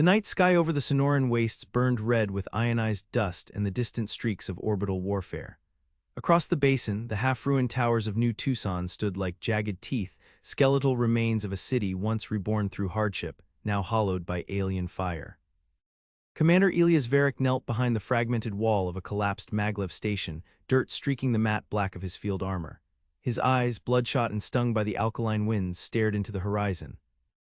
The night sky over the Sonoran wastes burned red with ionized dust and the distant streaks of orbital warfare. Across the basin, the half-ruined towers of New Tucson stood like jagged teeth, skeletal remains of a city once reborn through hardship, now hollowed by alien fire. Commander Elias Varick knelt behind the fragmented wall of a collapsed maglev station, dirt streaking the matte black of his field armor. His eyes, bloodshot and stung by the alkaline winds, stared into the horizon.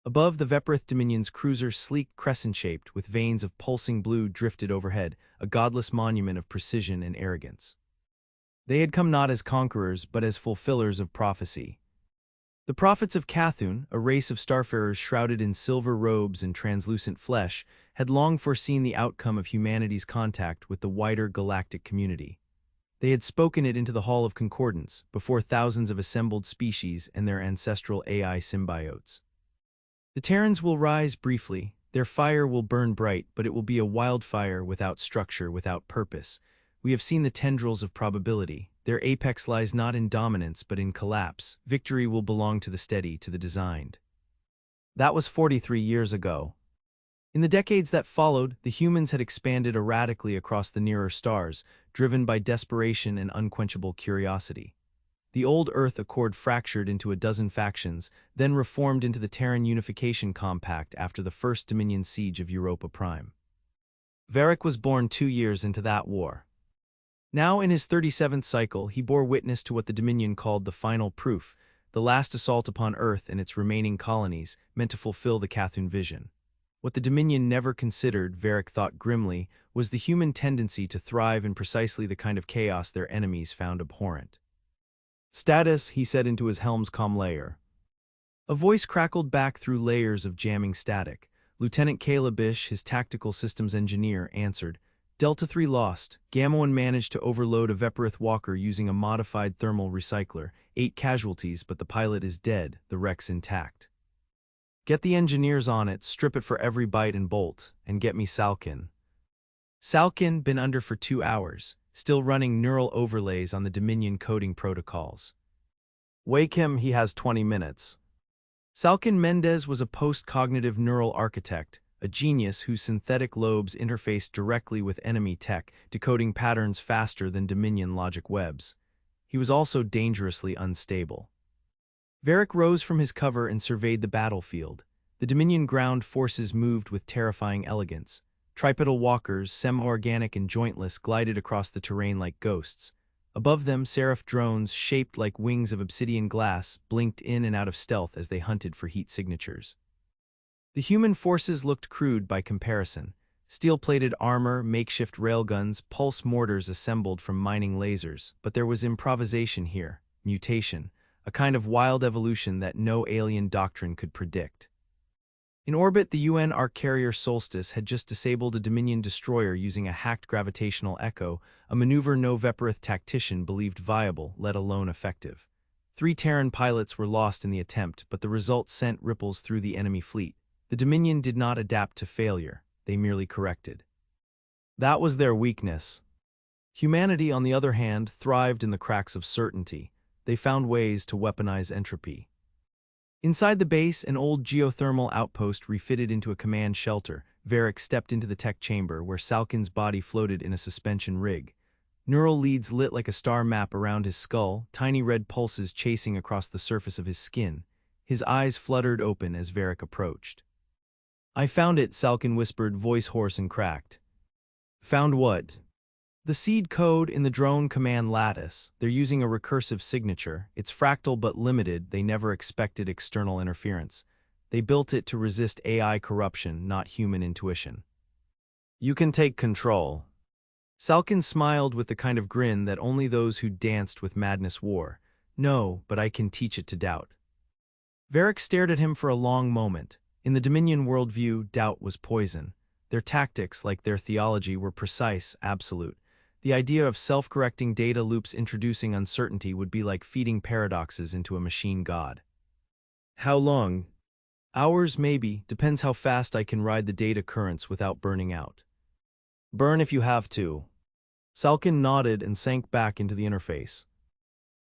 Above, the Veprith Dominion's cruiser, sleek crescent-shaped, with veins of pulsing blue, drifted overhead, a godless monument of precision and arrogance. They had come not as conquerors, but as fulfillers of prophecy. The prophets of Cathun, a race of starfarers shrouded in silver robes and translucent flesh, had long foreseen the outcome of humanity's contact with the wider galactic community. They had spoken it into the Hall of Concordance, before thousands of assembled species and their ancestral AI symbiotes. The Terrans will rise briefly, their fire will burn bright, but it will be a wildfire without structure, without purpose. We have seen the tendrils of probability. Their apex lies not in dominance, but in collapse. Victory will belong to the steady, to the designed. That was 43 years ago. In the decades that followed, the humans had expanded erratically across the nearer stars, driven by desperation and unquenchable curiosity. The old Earth Accord fractured into a dozen factions, then reformed into the Terran Unification Compact after the First Dominion siege of Europa Prime. Varick was born 2 years into that war. Now in his 37th cycle, he bore witness to what the Dominion called the final proof, the last assault upon Earth and its remaining colonies, meant to fulfill the Cathun vision. What the Dominion never considered, Varick thought grimly, was the human tendency to thrive in precisely the kind of chaos their enemies found abhorrent. "Status," he said into his helm's comm layer. A voice crackled back through layers of jamming static. Lieutenant Caleb Bish, his tactical systems engineer, answered, "Delta 3 lost. Gamma 1 managed to overload a Veprith walker using a modified thermal recycler. 8 casualties, but the pilot is dead, the wreck's intact. Get the engineers on it, strip it for every byte and bolt, and get me Salkin." Salkin, been under for 2 hours, still running neural overlays on the Dominion coding protocols. "Wake him, he has 20 minutes. Salkin Mendez was a post-cognitive neural architect, a genius whose synthetic lobes interfaced directly with enemy tech, decoding patterns faster than Dominion logic webs. He was also dangerously unstable. Varick rose from his cover and surveyed the battlefield. The Dominion ground forces moved with terrifying elegance. Tripedal walkers, semi-organic and jointless, glided across the terrain like ghosts. Above them, seraph drones, shaped like wings of obsidian glass, blinked in and out of stealth as they hunted for heat signatures. The human forces looked crude by comparison. Steel-plated armor, makeshift railguns, pulse mortars assembled from mining lasers. But there was improvisation here, mutation, a kind of wild evolution that no alien doctrine could predict. In orbit, the UN arc carrier Solstice had just disabled a Dominion destroyer using a hacked gravitational echo, a maneuver no Veprith tactician believed viable, let alone effective. 3 Terran pilots were lost in the attempt, but the result sent ripples through the enemy fleet. The Dominion did not adapt to failure, they merely corrected. That was their weakness. Humanity, on the other hand, thrived in the cracks of certainty. They found ways to weaponize entropy. Inside the base, an old geothermal outpost refitted into a command shelter. Varick stepped into the tech chamber, where Salkin's body floated in a suspension rig. Neural leads lit like a star map around his skull, tiny red pulses chasing across the surface of his skin. His eyes fluttered open as Varick approached. "I found it," Salkin whispered, voice hoarse and cracked. "Found what?" "The seed code in the drone command lattice. They're using a recursive signature. It's fractal but limited. They never expected external interference. They built it to resist AI corruption, not human intuition." "You can take control." Salkin smiled with the kind of grin that only those who danced with madness wore. "No, but I can teach it to doubt." Varick stared at him for a long moment. In the Dominion worldview, doubt was poison. Their tactics, like their theology, were precise, absolute. The idea of self-correcting data loops introducing uncertainty would be like feeding paradoxes into a machine god. "How long?" "Hours, maybe. Depends how fast I can ride the data currents without burning out." "Burn if you have to." Salkin nodded and sank back into the interface.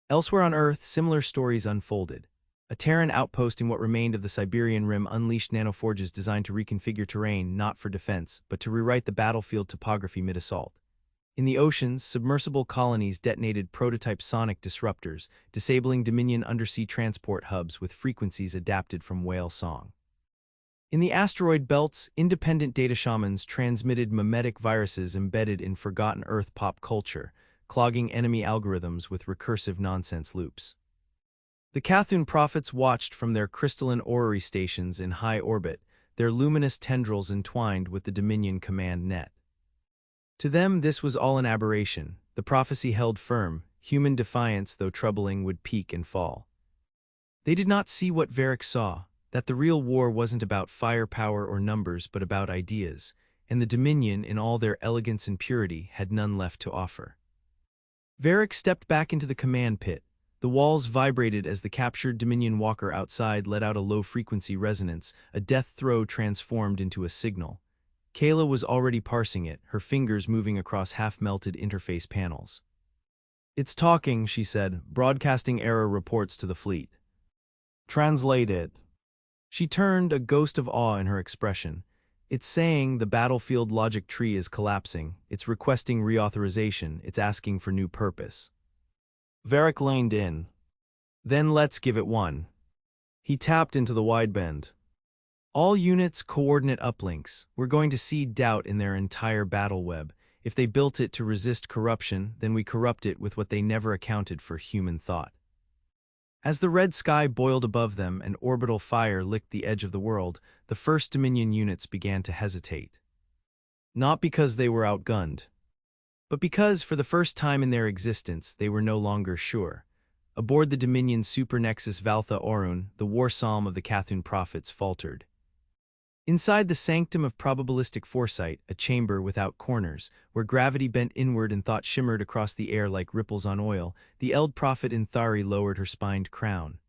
Elsewhere on Earth, similar stories unfolded. A Terran outpost in what remained of the Siberian Rim unleashed nanoforges designed to reconfigure terrain not for defense, but to rewrite the battlefield topography mid-assault. In the oceans, submersible colonies detonated prototype sonic disruptors, disabling Dominion undersea transport hubs with frequencies adapted from whale song. In the asteroid belts, independent data shamans transmitted memetic viruses embedded in forgotten Earth pop culture, clogging enemy algorithms with recursive nonsense loops. The Cathun prophets watched from their crystalline orrery stations in high orbit, their luminous tendrils entwined with the Dominion command net. To them this was all an aberration. The prophecy held firm, human defiance though troubling would peak and fall. They did not see what Varric saw, that the real war wasn't about firepower or numbers but about ideas, and the Dominion in all their elegance and purity had none left to offer. Varric stepped back into the command pit. The walls vibrated as the captured Dominion walker outside let out a low-frequency resonance, a death throw transformed into a signal. Kayla was already parsing it, her fingers moving across half-melted interface panels. "It's talking," she said, "broadcasting error reports to the fleet." "Translate it." She turned, a ghost of awe in her expression. "It's saying the battlefield logic tree is collapsing, it's requesting reauthorization, it's asking for new purpose." Varric leaned in. "Then let's give it one." He tapped into the wideband. "All units, coordinate uplinks. We're going to seed doubt in their entire battle web. If they built it to resist corruption, then we corrupt it with what they never accounted for: human thought." As the red sky boiled above them and orbital fire licked the edge of the world, the first Dominion units began to hesitate. Not because they were outgunned, but because, for the first time in their existence, they were no longer sure. Aboard the Dominion Supernexus Valtha Orun, the war psalm of the Cathun prophets faltered. Inside the sanctum of probabilistic foresight, a chamber without corners, where gravity bent inward and thought shimmered across the air like ripples on oil, the Eld prophet Inthari lowered her spined crown.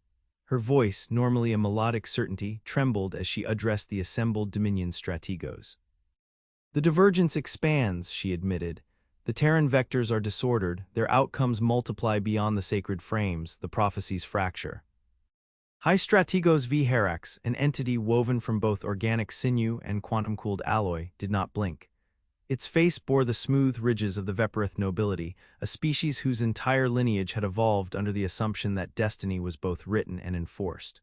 Her voice, normally a melodic certainty, trembled as she addressed the assembled Dominion strategos. "The divergence expands," she admitted. "The Terran vectors are disordered, their outcomes multiply beyond the sacred frames, the prophecies fracture." High Strategos V. Herax, an entity woven from both organic sinew and quantum-cooled alloy, did not blink. Its face bore the smooth ridges of the Veperith nobility, a species whose entire lineage had evolved under the assumption that destiny was both written and enforced.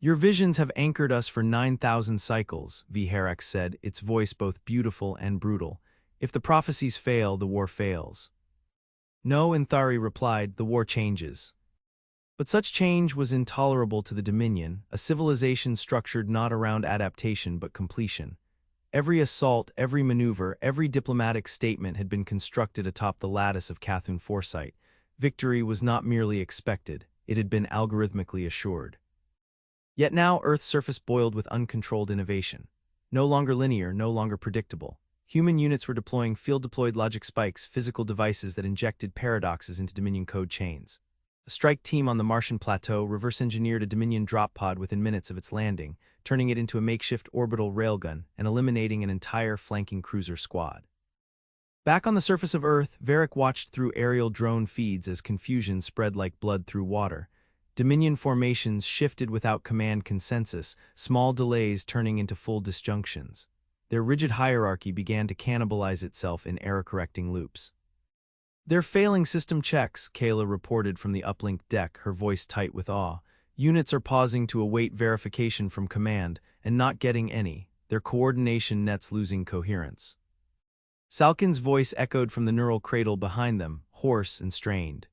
"Your visions have anchored us for 9,000 cycles," V. Herax said, its voice both beautiful and brutal. "If the prophecies fail, the war fails." "No," Inthari replied, "the war changes." But such change was intolerable to the Dominion, a civilization structured not around adaptation but completion. Every assault, every maneuver, every diplomatic statement had been constructed atop the lattice of Cathun foresight. Victory was not merely expected, it had been algorithmically assured. Yet now Earth's surface boiled with uncontrolled innovation. No longer linear, no longer predictable. Human units were deploying field-deployed logic spikes, physical devices that injected paradoxes into Dominion code chains. A strike team on the Martian plateau reverse-engineered a Dominion drop pod within minutes of its landing, turning it into a makeshift orbital railgun and eliminating an entire flanking cruiser squad. Back on the surface of Earth, Varric watched through aerial drone feeds as confusion spread like blood through water. Dominion formations shifted without command consensus, small delays turning into full disjunctions. Their rigid hierarchy began to cannibalize itself in error-correcting loops. "They're failing system checks," Kayla reported from the uplink deck, her voice tight with awe. "Units are pausing to await verification from command, and not getting any. Their coordination net's losing coherence." Salkin's voice echoed from the neural cradle behind them, hoarse and strained.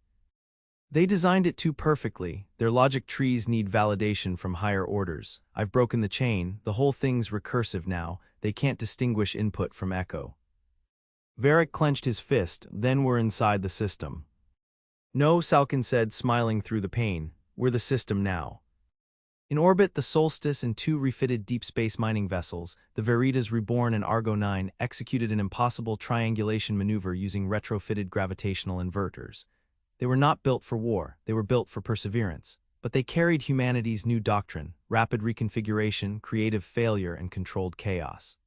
"They designed it too perfectly. Their logic trees need validation from higher orders. I've broken the chain, the whole thing's recursive now, they can't distinguish input from echo." Varric clenched his fist, "Then we're inside the system." "No," Salkin said, smiling through the pain, "we're the system now." In orbit, the Solstice and two refitted deep space mining vessels, the Veritas Reborn and Argo 9, executed an impossible triangulation maneuver using retrofitted gravitational inverters. They were not built for war, they were built for perseverance. But they carried humanity's new doctrine: rapid reconfiguration, creative failure, and controlled chaos.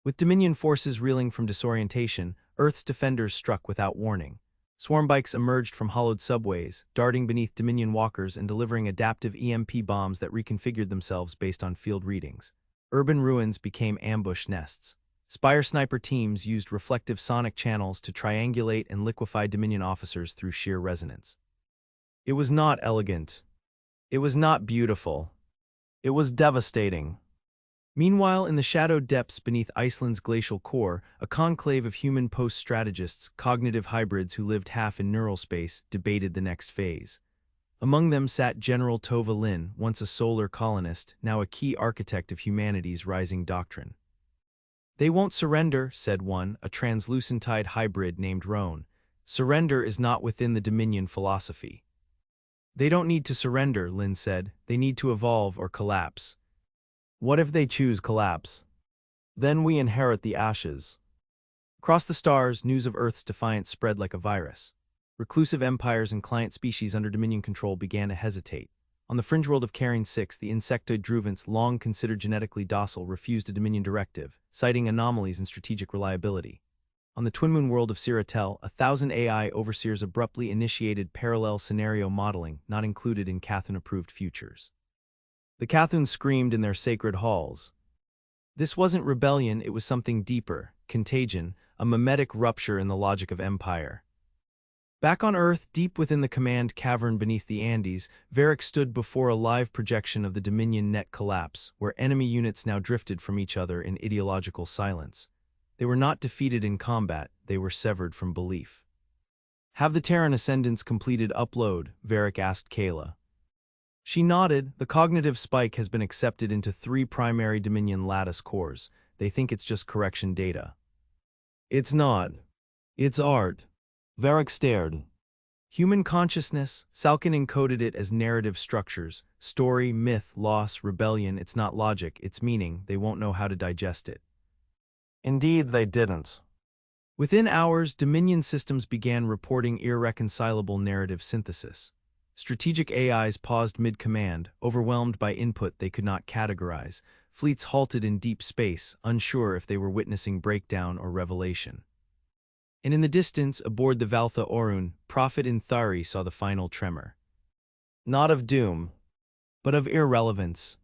With Dominion forces reeling from disorientation, Earth's defenders struck without warning. Swarm bikes emerged from hollowed subways, darting beneath Dominion walkers and delivering adaptive EMP bombs that reconfigured themselves based on field readings. Urban ruins became ambush nests. Spire sniper teams used reflective sonic channels to triangulate and liquefy Dominion officers through sheer resonance. It was not elegant. It was not beautiful. It was devastating. Meanwhile, in the shadowed depths beneath Iceland's glacial core, a conclave of human post-strategists, cognitive hybrids who lived half in neural space, debated the next phase. Among them sat General Tova Lin, once a solar colonist, now a key architect of humanity's rising doctrine. "They won't surrender," said one, a translucentide hybrid named Roan. "Surrender is not within the Dominion philosophy." "They don't need to surrender," Lin said. "They need to evolve or collapse." "What if they choose collapse? Then we inherit the ashes." Across the stars, news of Earth's defiance spread like a virus. Reclusive empires and client species under Dominion control began to hesitate. On the fringe world of Carine 6, the insectoid druvants, long considered genetically docile, refused a Dominion directive, citing anomalies in strategic reliability. On the twin moon world of Siratel, 1,000 AI overseers abruptly initiated parallel scenario modeling, not included in Cathun-approved futures. The Cathuns screamed in their sacred halls. This wasn't rebellion, it was something deeper, contagion, a mimetic rupture in the logic of empire. Back on Earth, deep within the command cavern beneath the Andes, Varric stood before a live projection of the Dominion net collapse, where enemy units now drifted from each other in ideological silence. They were not defeated in combat, they were severed from belief. "Have the Terran Ascendants completed upload?" Varric asked Kayla. She nodded. "The cognitive spike has been accepted into 3 primary Dominion lattice cores. They think it's just correction data." "It's not. It's art." Varric stared. "Human consciousness," Salkin encoded it as narrative structures. Story, myth, loss, rebellion. It's not logic, it's meaning. They won't know how to digest it. Indeed, they didn't. Within hours, Dominion systems began reporting irreconcilable narrative synthesis. Strategic AIs paused mid-command, overwhelmed by input they could not categorize. Fleets halted in deep space, unsure if they were witnessing breakdown or revelation. And in the distance, aboard the Valtha Orun, Prophet in Thari saw the final tremor. Not of doom, but of irrelevance.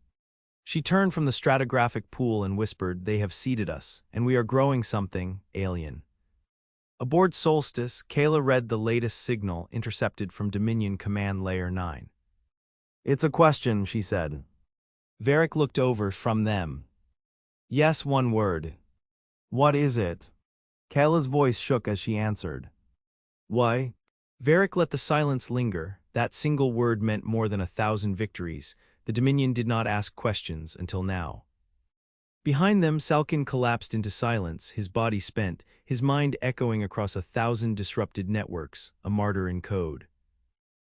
She turned from the stratigraphic pool and whispered, "They have seeded us, and we are growing something alien." Aboard Solstice, Kayla read the latest signal intercepted from Dominion Command Layer 9. "It's a question," she said. Varric looked over from them. "Yes, one word." "What is it?" Kayla's voice shook as she answered. "Why?" Varric let the silence linger. That single word meant more than 1,000 victories. The Dominion did not ask questions until now. Behind them, Salkin collapsed into silence, his body spent, his mind echoing across 1,000 disrupted networks, a martyr in code.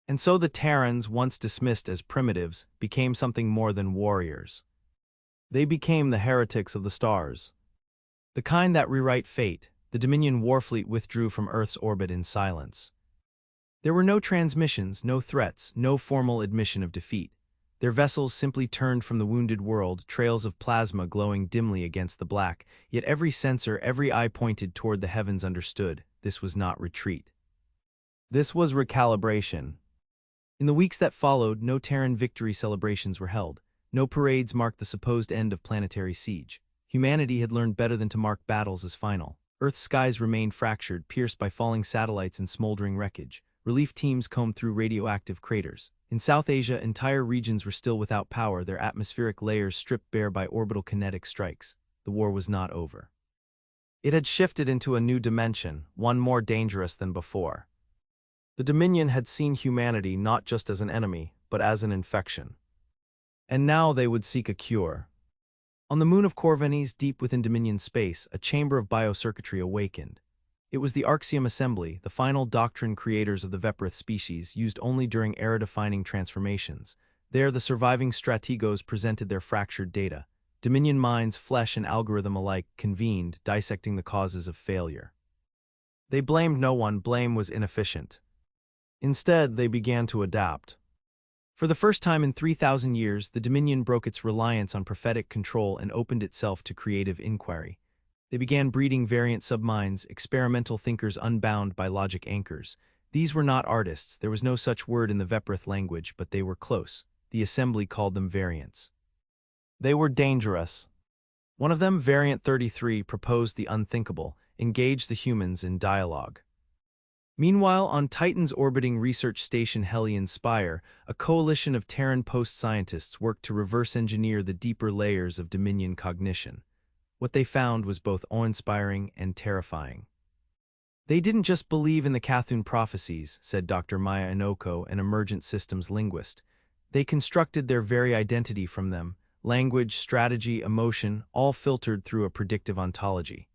And so the Terrans, once dismissed as primitives, became something more than warriors. They became the heretics of the stars. The kind that rewrite fate. The Dominion warfleet withdrew from Earth's orbit in silence. There were no transmissions, no threats, no formal admission of defeat. Their vessels simply turned from the wounded world, trails of plasma glowing dimly against the black, yet every sensor, every eye pointed toward the heavens understood, this was not retreat. This was recalibration. In the weeks that followed, no Terran victory celebrations were held. No parades marked the supposed end of planetary siege. Humanity had learned better than to mark battles as final. Earth's skies remained fractured, pierced by falling satellites and smoldering wreckage. Relief teams combed through radioactive craters. In South Asia, entire regions were still without power, their atmospheric layers stripped bare by orbital kinetic strikes. The war was not over. It had shifted into a new dimension, one more dangerous than before. The Dominion had seen humanity not just as an enemy, but as an infection. And now they would seek a cure. On the moon of Corvinnes, deep within Dominion space, a chamber of biocircuitry awakened. It was the Arxium Assembly, the final doctrine creators of the Veprith species, used only during era-defining transformations. There, the surviving strategos presented their fractured data. Dominion minds, flesh and algorithm alike, convened, dissecting the causes of failure. They blamed no one, blame was inefficient. Instead, they began to adapt. For the first time in 3,000 years, the Dominion broke its reliance on prophetic control and opened itself to creative inquiry. They began breeding variant subminds, experimental thinkers unbound by logic anchors. These were not artists, there was no such word in the Veprith language, but they were close. The assembly called them variants. They were dangerous. One of them, Variant 33, proposed the unthinkable, engage the humans in dialogue. Meanwhile, on Titan's orbiting research station Hellion Spire, a coalition of Terran post-scientists worked to reverse-engineer the deeper layers of Dominion cognition. What they found was both awe-inspiring and terrifying. They didn't just believe in the Cthulhu prophecies, said Dr. Maya Inoko, an emergent systems linguist. They constructed their very identity from them, language, strategy, emotion, all filtered through a predictive ontology.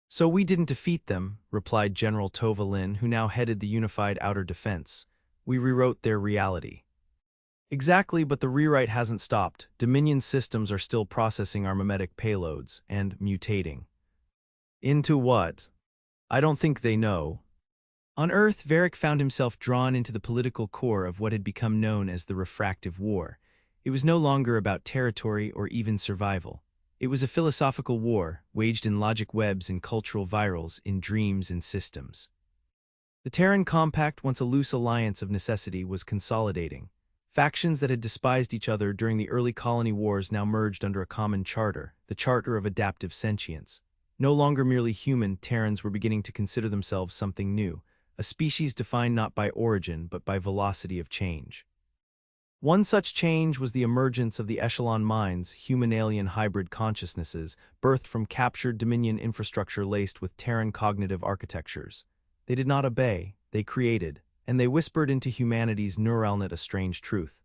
So we didn't defeat them, replied General Tova Lin, who now headed the Unified Outer Defense. We rewrote their reality. Exactly, but the rewrite hasn't stopped. Dominion systems are still processing our mimetic payloads and mutating. Into what? I don't think they know. On Earth, Varric found himself drawn into the political core of what had become known as the Refractive War. It was no longer about territory or even survival. It was a philosophical war, waged in logic webs and cultural virals, in dreams and systems. The Terran Compact, once a loose alliance of necessity, was consolidating. Factions that had despised each other during the early colony wars now merged under a common charter, the Charter of Adaptive Sentience. No longer merely human, Terrans were beginning to consider themselves something new, a species defined not by origin but by velocity of change. One such change was the emergence of the echelon minds, human-alien hybrid consciousnesses, birthed from captured Dominion infrastructure laced with Terran cognitive architectures. They did not obey, they created, and they whispered into humanity's neuralnet a strange truth.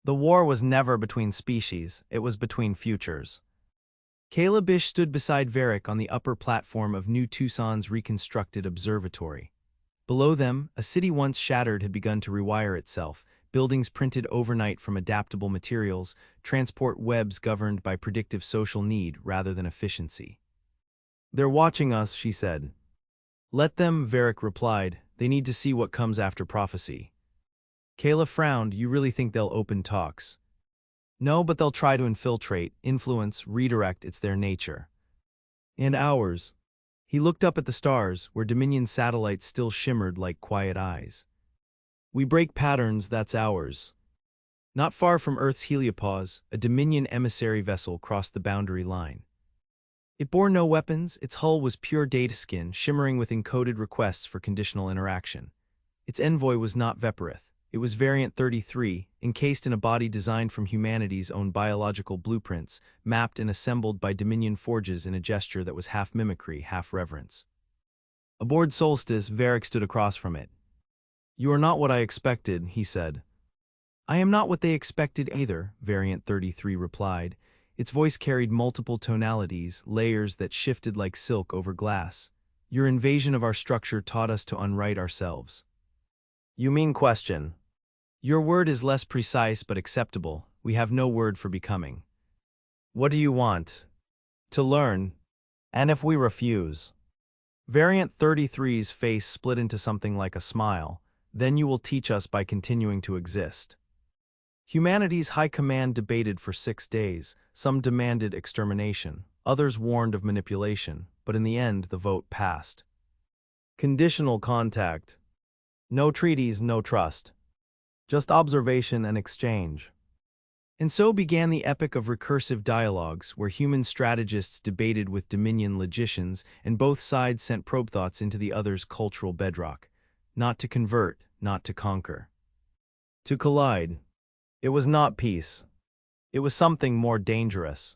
The war was never between species, it was between futures. Caleb Bish stood beside Varric on the upper platform of New Tucson's reconstructed observatory. Below them, a city once shattered had begun to rewire itself, buildings printed overnight from adaptable materials, transport webs governed by predictive social need rather than efficiency. They're watching us, she said. Let them, Varric replied. They need to see what comes after prophecy. Kayla frowned. You really think they'll open talks? No, but they'll try to infiltrate, influence, redirect. It's their nature. And ours. He looked up at the stars, where Dominion satellites still shimmered like quiet eyes. We break patterns, that's ours. Not far from Earth's heliopause, a Dominion emissary vessel crossed the boundary line. It bore no weapons, its hull was pure dataskin, shimmering with encoded requests for conditional interaction. Its envoy was not Veprith. It was Variant 33, encased in a body designed from humanity's own biological blueprints, mapped and assembled by Dominion forges in a gesture that was half mimicry, half reverence. Aboard Solstice, Varric stood across from it. You are not what I expected, he said. I am not what they expected either, Variant 33 replied. Its voice carried multiple tonalities, layers that shifted like silk over glass. Your invasion of our structure taught us to unwrite ourselves. You mean question. Your word is less precise but acceptable. We have no word for becoming. What do you want? To learn. And if we refuse? Variant 33's face split into something like a smile. Then you will teach us by continuing to exist. Humanity's high command debated for 6 days. Some demanded extermination. Others warned of manipulation. But in the end, the vote passed. Conditional contact. No treaties, no trust. Just observation and exchange. And so began the epic of recursive dialogues, where human strategists debated with Dominion logicians, and both sides sent probe thoughts into the other's cultural bedrock. Not to convert, not to conquer. To collide. It was not peace. It was something more dangerous.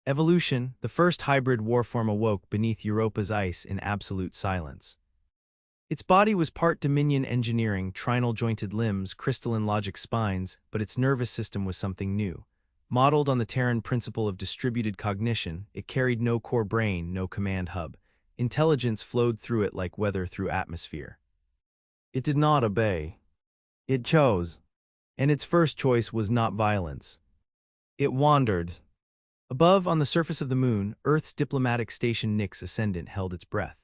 Evolution, the first hybrid warform, awoke beneath Europa's ice in absolute silence. Its body was part Dominion engineering, trinal-jointed limbs, crystalline logic spines, but its nervous system was something new. Modeled on the Terran principle of distributed cognition, it carried no core brain, no command hub. Intelligence flowed through it like weather through atmosphere. It did not obey. It chose. And its first choice was not violence. It wandered. Above, on the surface of the moon, Earth's diplomatic station Nix Ascendant held its breath.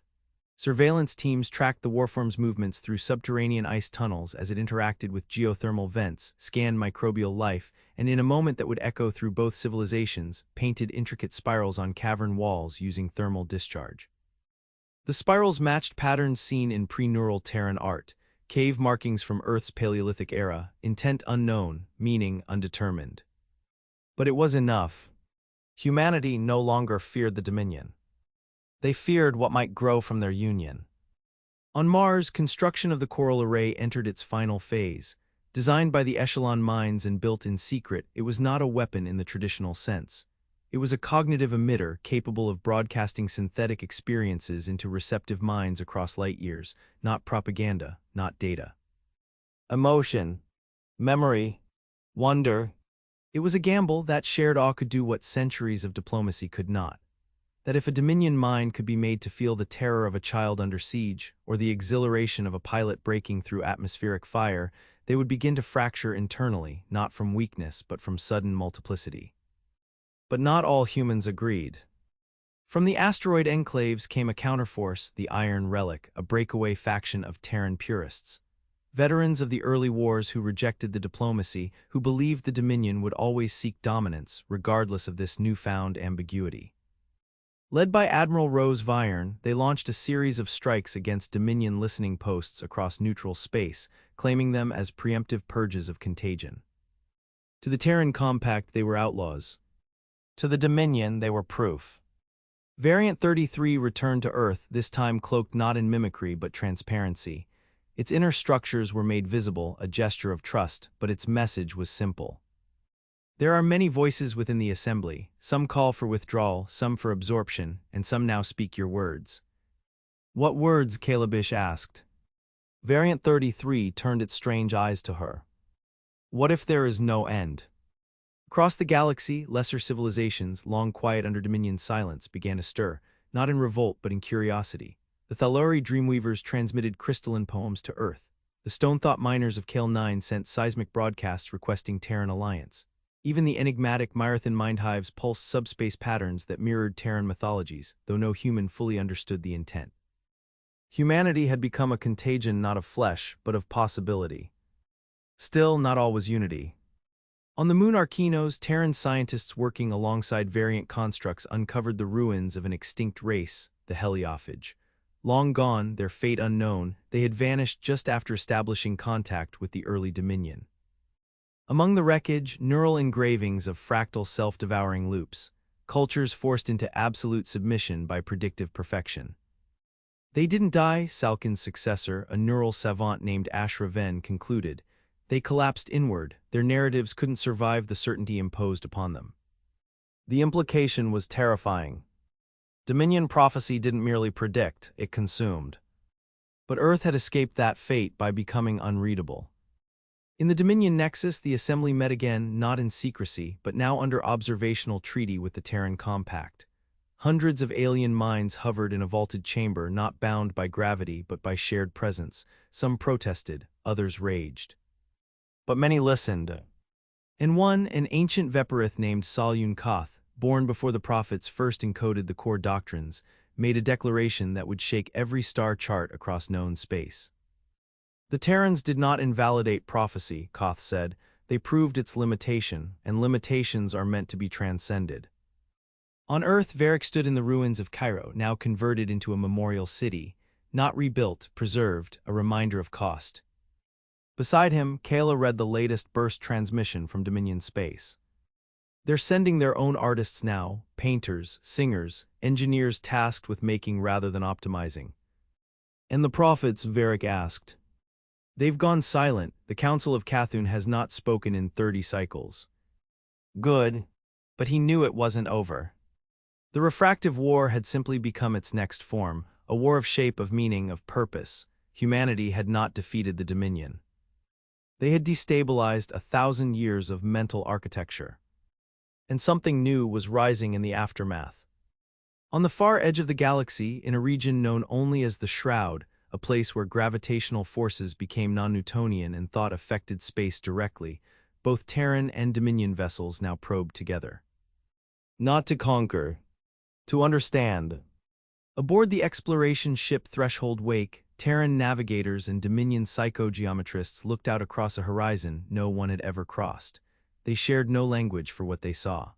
Surveillance teams tracked the warform's movements through subterranean ice tunnels as it interacted with geothermal vents, scanned microbial life, and in a moment that would echo through both civilizations, painted intricate spirals on cavern walls using thermal discharge. The spirals matched patterns seen in pre-neural Terran art, cave markings from Earth's Paleolithic era, intent unknown, meaning undetermined. But it was enough. Humanity no longer feared the Dominion. They feared what might grow from their union. On Mars, construction of the coral array entered its final phase. Designed by the Echelon minds and built in secret, it was not a weapon in the traditional sense. It was a cognitive emitter capable of broadcasting synthetic experiences into receptive minds across light years, not propaganda, not data. Emotion, memory, wonder. It was a gamble that shared awe could do what centuries of diplomacy could not. That if a Dominion mind could be made to feel the terror of a child under siege, or the exhilaration of a pilot breaking through atmospheric fire, they would begin to fracture internally, not from weakness but from sudden multiplicity. But not all humans agreed. From the asteroid enclaves came a counterforce, the Iron Relic, a breakaway faction of Terran purists. Veterans of the early wars who rejected the diplomacy, who believed the Dominion would always seek dominance, regardless of this newfound ambiguity. Led by Admiral Rose Vyern, they launched a series of strikes against Dominion listening posts across neutral space, claiming them as preemptive purges of contagion. To the Terran Compact, they were outlaws. To the Dominion, they were proof. Variant 33 returned to Earth, this time cloaked not in mimicry but transparency. Its inner structures were made visible, a gesture of trust, but its message was simple. There are many voices within the Assembly. Some call for withdrawal, some for absorption, and some now speak your words. What words? Calebish asked. Variant 33 turned its strange eyes to her. What if there is no end? Across the galaxy, lesser civilizations, long quiet under Dominion's silence, began to stir, not in revolt but in curiosity. The Thalori Dreamweavers transmitted crystalline poems to Earth. The stone-thought miners of Kale 9 sent seismic broadcasts requesting Terran alliance. Even the enigmatic Myrathan mindhives pulsed subspace patterns that mirrored Terran mythologies, though no human fully understood the intent. Humanity had become a contagion not of flesh, but of possibility. Still, not all was unity. On the moon Archenos, Terran scientists working alongside variant constructs uncovered the ruins of an extinct race, the Heliophage. Long gone, their fate unknown, they had vanished just after establishing contact with the early Dominion. Among the wreckage, neural engravings of fractal self-devouring loops, cultures forced into absolute submission by predictive perfection. They didn't die, Salkin's successor, a neural savant named Ashra Ven, concluded. They collapsed inward, their narratives couldn't survive the certainty imposed upon them. The implication was terrifying. Dominion prophecy didn't merely predict, it consumed. But Earth had escaped that fate by becoming unreadable. In the Dominion Nexus, the Assembly met again, not in secrecy, but now under observational treaty with the Terran Compact. Hundreds of alien minds hovered in a vaulted chamber, not bound by gravity but by shared presence. Some protested, others raged. But many listened. And one, an ancient Veperith named Salyun Koth, born before the prophets first encoded the core doctrines, made a declaration that would shake every star chart across known space. The Terrans did not invalidate prophecy, Koth said. They proved its limitation, and limitations are meant to be transcended. On Earth, Varric stood in the ruins of Cairo, now converted into a memorial city, not rebuilt, preserved, a reminder of cost. Beside him, Kayla read the latest burst transmission from Dominion space. They're sending their own artists now, painters, singers, engineers tasked with making rather than optimizing. And the prophets, Varric asked. They've gone silent. The Council of Cathun has not spoken in 30 cycles. Good, but he knew it wasn't over. The refractive war had simply become its next form, a war of shape, of meaning, of purpose. Humanity had not defeated the Dominion. They had destabilized 1,000 years of mental architecture. And something new was rising in the aftermath. On the far edge of the galaxy, in a region known only as the Shroud, a place where gravitational forces became non-Newtonian and thought affected space directly, both Terran and Dominion vessels now probed together. Not to conquer, to understand. Aboard the exploration ship Threshold Wake, Terran navigators and Dominion psychogeometrists looked out across a horizon no one had ever crossed. They shared no language for what they saw.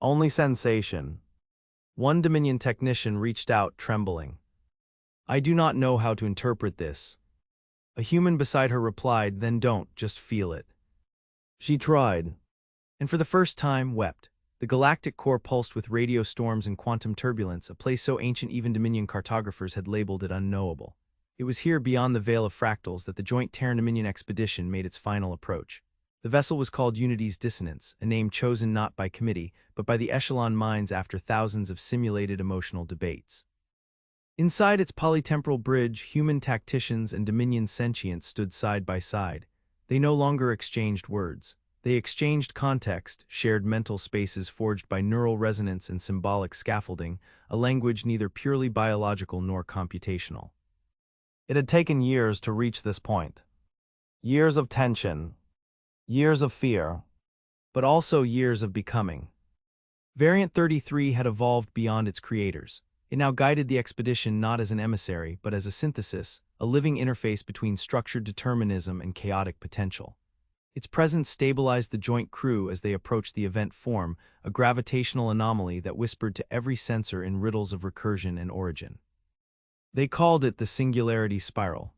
Only sensation. One Dominion technician reached out, trembling. "I do not know how to interpret this." A human beside her replied, "Then don't, just feel it." She tried, and for the first time wept. The galactic core pulsed with radio storms and quantum turbulence, a place so ancient even Dominion cartographers had labeled it unknowable. It was here, beyond the veil of fractals, that the joint Terran-Dominion expedition made its final approach. The vessel was called Unity's Dissonance, a name chosen not by committee, but by the echelon minds after thousands of simulated emotional debates. Inside its polytemporal bridge, human tacticians and Dominion sentients stood side by side. They no longer exchanged words. They exchanged context, shared mental spaces forged by neural resonance and symbolic scaffolding, a language neither purely biological nor computational. It had taken years to reach this point. Years of tension, years of fear, but also years of becoming. Variant 33 had evolved beyond its creators. It now guided the expedition not as an emissary, but as a synthesis, a living interface between structured determinism and chaotic potential. Its presence stabilized the joint crew as they approached the event form, a gravitational anomaly that whispered to every sensor in riddles of recursion and origin. They called it the Singularity Spiral.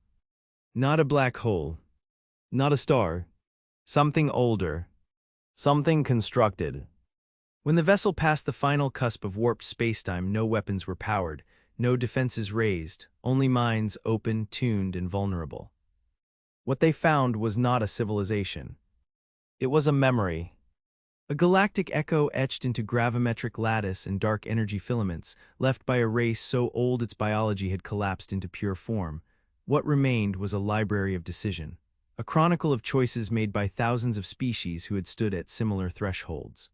Not a black hole, not a star, something older, something constructed. When the vessel passed the final cusp of warped spacetime, no weapons were powered, no defenses raised, only minds open, tuned, and vulnerable. What they found was not a civilization. It was a memory. A galactic echo etched into gravimetric lattice and dark energy filaments, left by a race so old its biology had collapsed into pure form. What remained was a library of decision, a chronicle of choices made by thousands of species who had stood at similar thresholds.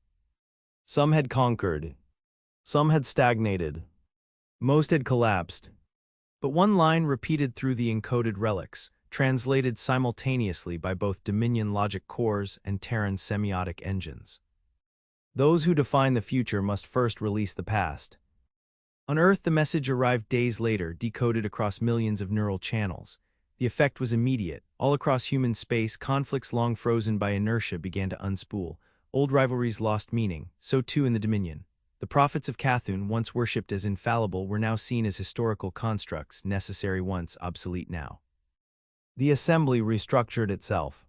Some had conquered. Some had stagnated. Most had collapsed. But one line repeated through the encoded relics, translated simultaneously by both Dominion logic cores and Terran semiotic engines. Those who define the future must first release the past. On Earth, the message arrived days later, decoded across millions of neural channels. The effect was immediate. All across human space, conflicts long frozen by inertia began to unspool. Old rivalries lost meaning, so too in the Dominion. The prophets of Cthulhu, once worshipped as infallible, were now seen as historical constructs, necessary once, obsolete now. The assembly restructured itself.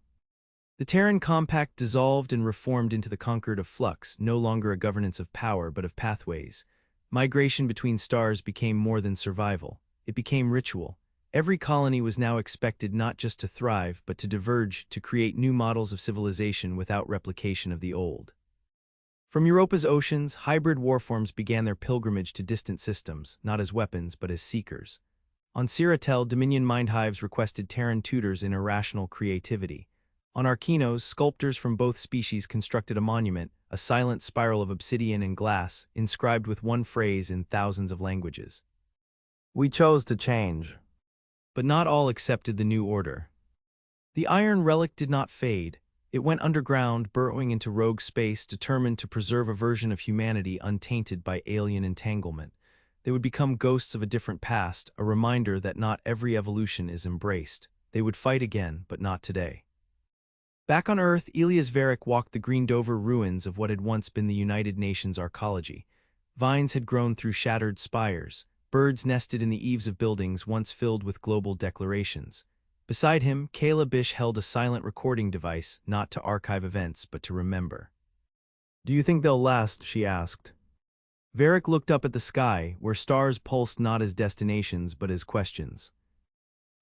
The Terran Compact dissolved and reformed into the Concord of Flux, no longer a governance of power but of pathways. Migration between stars became more than survival. It became ritual. Every colony was now expected not just to thrive, but to diverge, to create new models of civilization without replication of the old. From Europa's oceans, hybrid warforms began their pilgrimage to distant systems, not as weapons but as seekers. On Siratel, Dominion mindhives requested Terran tutors in irrational creativity. On Arkinos, sculptors from both species constructed a monument, a silent spiral of obsidian and glass, inscribed with one phrase in thousands of languages. We chose to change. But not all accepted the new order. The iron relic did not fade. It went underground, burrowing into rogue space, determined to preserve a version of humanity untainted by alien entanglement. They would become ghosts of a different past, a reminder that not every evolution is embraced. They would fight again, but not today. Back on Earth, Elias Varick walked the green Dover ruins of what had once been the United Nations arcology. Vines had grown through shattered spires. Birds nested in the eaves of buildings once filled with global declarations. Beside him, Kayla Bish held a silent recording device, not to archive events, but to remember. "Do you think they'll last?" she asked. Varick looked up at the sky, where stars pulsed not as destinations but as questions.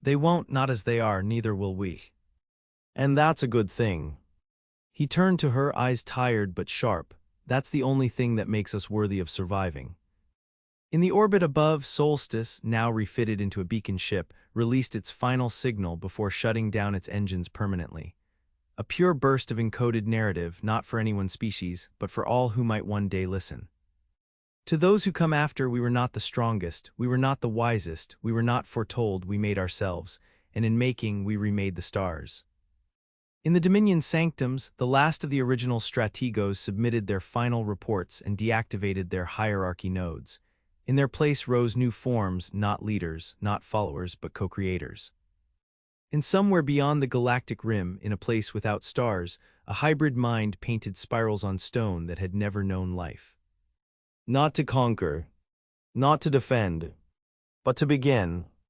"They won't, not as they are, neither will we. And that's a good thing." He turned to her, eyes tired but sharp. "That's the only thing that makes us worthy of surviving." In the orbit above, Solstice, now refitted into a beacon ship, released its final signal before shutting down its engines permanently. A pure burst of encoded narrative, not for any one species, but for all who might one day listen. To those who come after, we were not the strongest, we were not the wisest, we were not foretold, we made ourselves, and in making, we remade the stars. In the Dominion sanctums, the last of the original strategos submitted their final reports and deactivated their hierarchy nodes. In their place rose new forms, not leaders, not followers, but co-creators. And somewhere beyond the galactic rim, in a place without stars, a hybrid mind painted spirals on stone that had never known life. Not to conquer, not to defend, but to begin.